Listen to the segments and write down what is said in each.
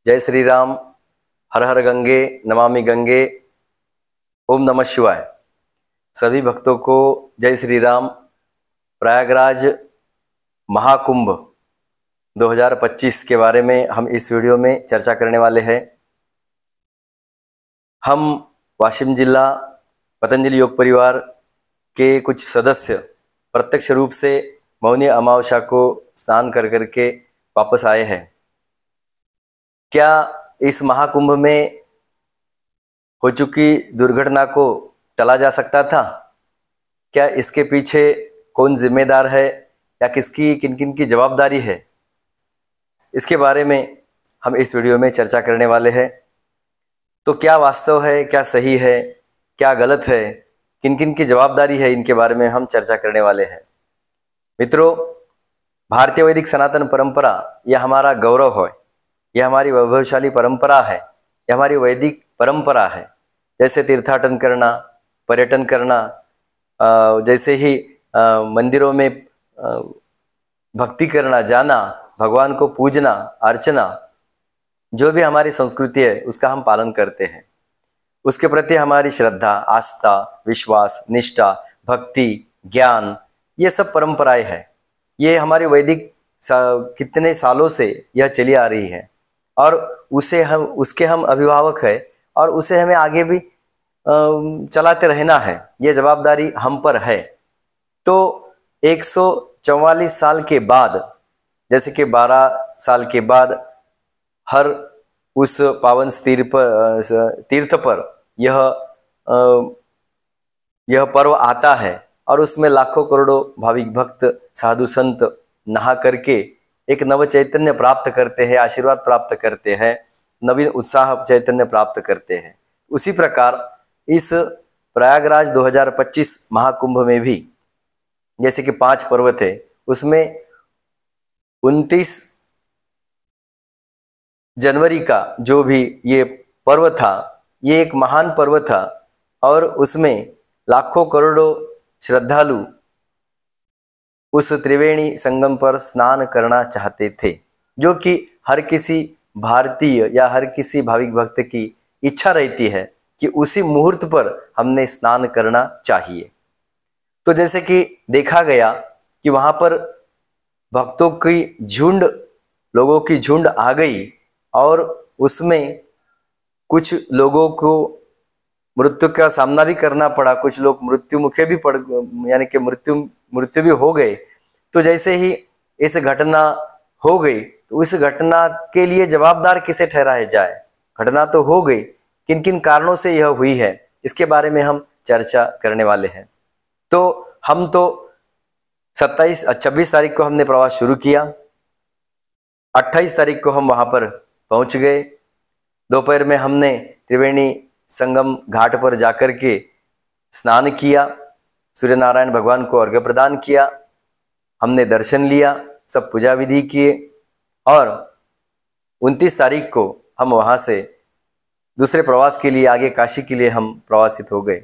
जय श्री राम। हर हर गंगे, नमामि गंगे, ओम नमः शिवाय। सभी भक्तों को जय श्री राम। प्रयागराज महाकुंभ 2025 के बारे में हम इस वीडियो में चर्चा करने वाले हैं। हम वाशिम जिला पतंजलि योग परिवार के कुछ सदस्य प्रत्यक्ष रूप से मौनी अमावस्या को स्नान कर करके वापस आए हैं। क्या इस महाकुंभ में हो चुकी दुर्घटना को टला जा सकता था? क्या इसके पीछे कौन जिम्मेदार है या किसकी किन किन की जवाबदारी है? इसके बारे में हम इस वीडियो में चर्चा करने वाले हैं। तो क्या वास्तव है, क्या सही है, क्या गलत है, किन किन की जवाबदारी है, इनके बारे में हम चर्चा करने वाले हैं। मित्रों, भारतीय वैदिक सनातन परंपरा यह हमारा गौरव है, यह हमारी वैभवशाली परंपरा है, यह हमारी वैदिक परंपरा है। जैसे तीर्थाटन करना, पर्यटन करना, जैसे ही मंदिरों में भक्ति करना, जाना, भगवान को पूजना, अर्चना, जो भी हमारी संस्कृति है उसका हम पालन करते हैं। उसके प्रति हमारी श्रद्धा, आस्था, विश्वास, निष्ठा, भक्ति, ज्ञान, ये सब परंपराएं हैं। ये हमारी वैदिक कितने सालों से यह चली आ रही है और उसके हम अभिभावक हैं और उसे हमें आगे भी चलाते रहना है। ये जवाबदारी हम पर है। तो 144 साल के बाद, जैसे कि 12 साल के बाद हर उस पावन तीर्थ पर यह पर्व आता है और उसमें लाखों करोड़ों भाविक भक्त, साधु संत नहा करके एक नव चैतन्य प्राप्त करते हैं, आशीर्वाद प्राप्त करते हैं, नवीन उत्साह चैतन्य प्राप्त करते हैं। उसी प्रकार इस प्रयागराज 2025 महाकुंभ में भी जैसे कि 5 पर्व थे, उसमें 29 जनवरी का जो भी ये पर्व था, ये एक महान पर्व था और उसमें लाखों करोड़ों श्रद्धालु उस त्रिवेणी संगम पर स्नान करना चाहते थे, जो कि हर किसी भारतीय या हर किसी भाविक भक्त की इच्छा रहती है कि उसी मुहूर्त पर हमने स्नान करना चाहिए। तो जैसे कि देखा गया कि वहां पर भक्तों की झुंड, लोगों की झुंड आ गई और उसमें कुछ लोगों को मृत्यु का सामना भी करना पड़ा, कुछ लोग मृत्यु मुखे भी पड़, यानी कि मृत्यु भी हो गए। तो जैसे ही इस घटना हो गई तो उस घटना के लिए जवाबदार किसे ठहराया जाए? घटना तो हो गई, किन किन कारणों से यह हुई है, इसके बारे में हम चर्चा करने वाले हैं। तो हम तो 26 तारीख को हमने प्रवास शुरू किया, 28 तारीख को हम वहां पर पहुंच गए। दोपहर में हमने त्रिवेणी संगम घाट पर जाकर के स्नान किया, सूर्य नारायण भगवान को अर्घ्य प्रदान किया, हमने दर्शन लिया, सब पूजा विधि किए और 29 तारीख को हम वहां से दूसरे प्रवास के लिए, आगे काशी के लिए हम प्रवासित हो गए।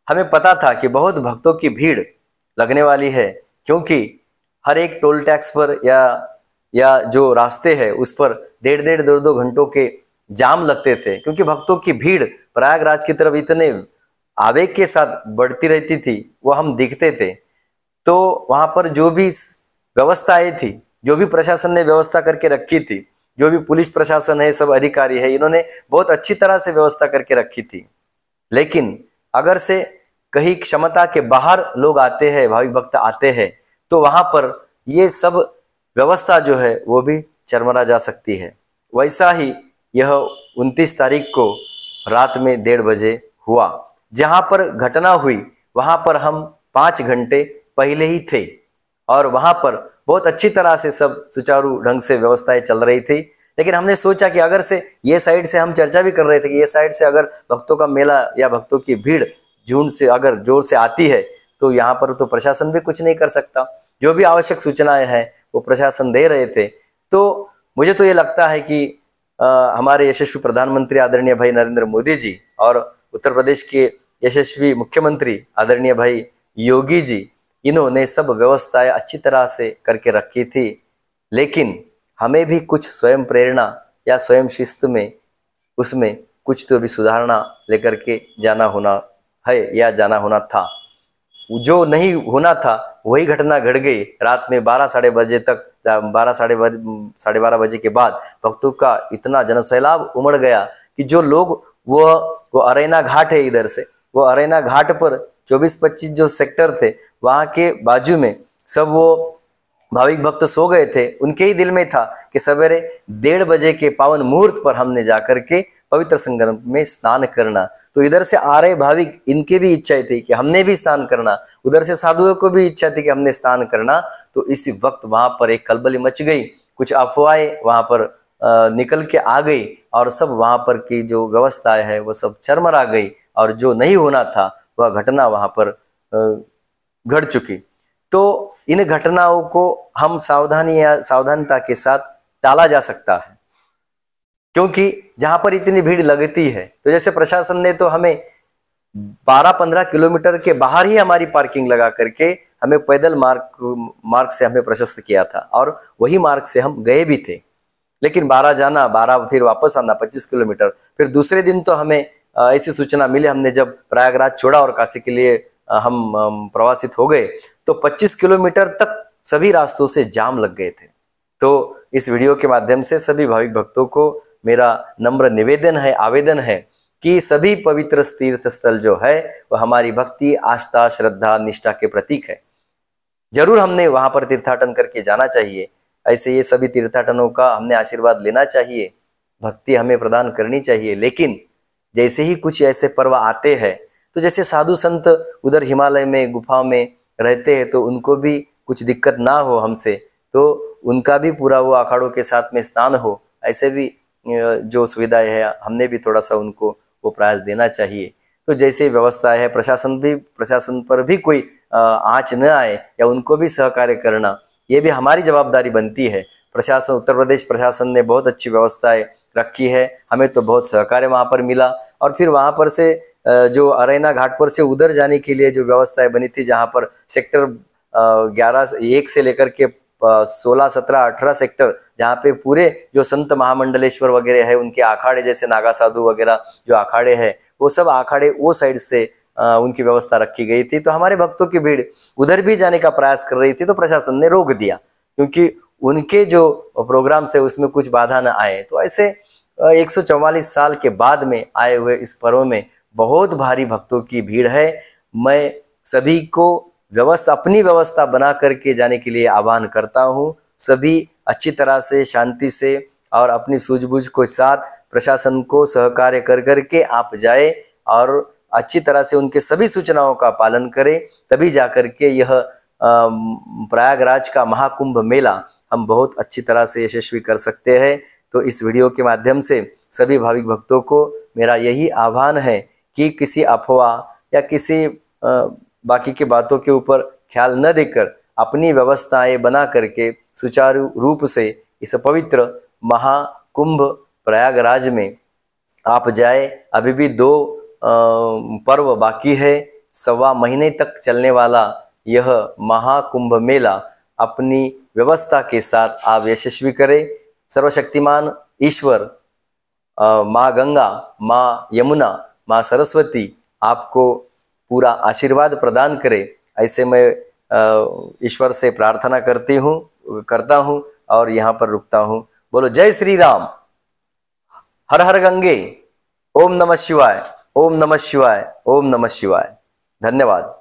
हमें पता था कि बहुत भक्तों की भीड़ लगने वाली है, क्योंकि हर एक टोल टैक्स पर या जो रास्ते हैं उस पर 1.5-2 घंटों के जाम लगते थे, क्योंकि भक्तों की भीड़ प्रयागराज की तरफ इतने आवेग के साथ बढ़ती रहती थी, वो हम दिखते थे। तो वहां पर जो भी व्यवस्थाएं थी, जो भी प्रशासन ने व्यवस्था करके रखी थी, जो भी पुलिस प्रशासन है, सब अधिकारी है, इन्होंने बहुत अच्छी तरह से व्यवस्था करके रखी थी। लेकिन अगर से कहीं क्षमता के बाहर लोग आते हैं, भाविक भक्त आते हैं, तो वहां पर ये सब व्यवस्था जो है वो भी चरमरा जा सकती है। वैसा ही यह 29 तारीख को रात में 1:30 बजे हुआ। जहां पर घटना हुई वहां पर हम 5 घंटे पहले ही थे और वहां पर बहुत अच्छी तरह से सब सुचारू ढंग से व्यवस्थाएं चल रही थी। लेकिन हमने सोचा कि अगर से ये साइड से हम चर्चा भी कर रहे थे कि ये साइड से अगर भक्तों का मेला या भक्तों की भीड़ झुंड से अगर जोर से आती है तो यहाँ पर तो प्रशासन भी कुछ नहीं कर सकता। जो भी आवश्यक सूचनाएं हैं वो प्रशासन दे रहे थे। तो मुझे तो ये लगता है कि हमारे यशस्वी प्रधानमंत्री आदरणीय भाई नरेंद्र मोदी जी और उत्तर प्रदेश के यशस्वी मुख्यमंत्री आदरणीय भाई योगी जी, इन्होंने सब व्यवस्थाएं अच्छी तरह से करके रखी थी। लेकिन हमें भी कुछ स्वयं प्रेरणा या स्वयं शिस्त में उसमें कुछ तो भी सुधारना लेकर के जाना होना है या जाना होना था। जो नहीं होना था वही घटना घट गई। रात में 12 साढ़े बजे तक 12 साढ़े 12 बजे के बाद भक्तों का इतना जनसैलाब उमड़ गया कि जो लोग वो अरैना घाट है, इधर से वो अरैना घाट पर 24-25 जो सेक्टर थे वहां के बाजू में सब वो भाविक भक्त सो गए थे। उनके ही दिल में था कि सवेरे 1:30 बजे के पावन मुहूर्त पर हमने जाकर के पवित्र संगम में स्नान करना। तो इधर से आ रहे भाविक, इनके भी इच्छा थी कि हमने भी स्नान करना, उधर से साधुओं को भी इच्छा थी कि हमने स्नान करना। तो इसी वक्त वहां पर एक खलबली मच गई, कुछ अफवाहें वहां पर निकल के आ गई और सब वहां पर की जो व्यवस्था है वो सब चरमरा गई और जो नहीं होना था वह घटना वहां पर घट चुकी। तो इन घटनाओं को हम सावधानी या सावधानता के साथ टाला जा सकता है, क्योंकि जहां पर इतनी भीड़ लगती है तो जैसे प्रशासन ने तो हमें 12-15 किलोमीटर के बाहर ही हमारी पार्किंग लगा करके हमें पैदल मार्ग से हमें प्रशस्त किया था और वही मार्ग से हम गए भी थे। लेकिन 12 जाना 12 फिर वापस आना 25 किलोमीटर। फिर दूसरे दिन तो हमें ऐसी सूचना मिली, हमने जब प्रयागराज छोड़ा और काशी के लिए हम प्रवासित हो गए तो 25 किलोमीटर तक सभी रास्तों से जाम लग गए थे। तो इस वीडियो के माध्यम से सभी भाविक भक्तों को मेरा नम्र निवेदन है, आवेदन है कि सभी पवित्र तीर्थ स्थल जो है वह हमारी भक्ति, आस्था, श्रद्धा, निष्ठा के प्रतीक है। जरूर हमने वहां पर तीर्थाटन करके जाना चाहिए। ऐसे ये सभी तीर्थाटनों का हमने आशीर्वाद लेना चाहिए, भक्ति हमें प्रदान करनी चाहिए। लेकिन जैसे ही कुछ ऐसे पर्व आते हैं तो जैसे साधु संत उधर हिमालय में गुफा में रहते हैं तो उनको भी कुछ दिक्कत ना हो हमसे, तो उनका भी पूरा वो अखाड़ों के साथ में स्नान हो, ऐसे भी जो सुविधाएं है हमने भी थोड़ा सा उनको वो प्रयास देना चाहिए। तो जैसे व्यवस्था है प्रशासन पर भी कोई आँच न आए या उनको भी सहकार्य करना, ये भी हमारी जवाबदारी बनती है। प्रशासन, उत्तर प्रदेश प्रशासन ने बहुत अच्छी व्यवस्थाएं रखी है, हमें तो बहुत सहकार्य वहां पर मिला। और फिर वहां पर से जो अरैना घाट पर से उधर जाने के लिए जो व्यवस्थाएं बनी थी, जहां पर सेक्टर 1 से लेकर के 16, 17, 18 सेक्टर, जहाँ पे पूरे जो संत महामंडलेश्वर वगैरह है उनके अखाड़े जैसे नागा साधु वगैरह जो अखाड़े हैं वो सब अखाड़े वो साइड से उनकी व्यवस्था रखी गई थी। तो हमारे भक्तों की भीड़ उधर भी जाने का प्रयास कर रही थी तो प्रशासन ने रोक दिया, क्योंकि उनके जो प्रोग्राम से उसमें कुछ बाधा न आए। तो ऐसे 144 साल के बाद में आए हुए इस पर्व में बहुत भारी भक्तों की भीड़ है। मैं सभी को अपनी व्यवस्था बना करके जाने के लिए आह्वान करता हूँ। सभी अच्छी तरह से, शांति से और अपनी सूझबूझ के साथ प्रशासन को सहकार्य कर करके आप जाए और अच्छी तरह से उनके सभी सूचनाओं का पालन करें, तभी जाकर के यह प्रयागराज का महाकुंभ मेला हम बहुत अच्छी तरह से यशस्वी कर सकते हैं। तो इस वीडियो के माध्यम से सभी भाविक भक्तों को मेरा यही आह्वान है कि किसी अफवाह या किसी बाकी की बातों के ऊपर ख्याल न देकर अपनी व्यवस्थाएं बना करके सुचारू रूप से इस पवित्र महाकुंभ प्रयागराज में आप जाए। अभी भी 2 पर्व बाकी है। 1.25 महीने तक चलने वाला यह महाकुंभ मेला अपनी व्यवस्था के साथ आप यशस्वी करें। सर्वशक्तिमान ईश्वर माँ गंगा, माँ यमुना, माँ सरस्वती आपको पूरा आशीर्वाद प्रदान करे, ऐसे मैं ईश्वर से प्रार्थना करता हूँ और यहाँ पर रुकता हूँ। बोलो जय श्री राम, हर हर गंगे, ओम नमः शिवाय, ओम नमः शिवाय, ओम नमः शिवाय। धन्यवाद।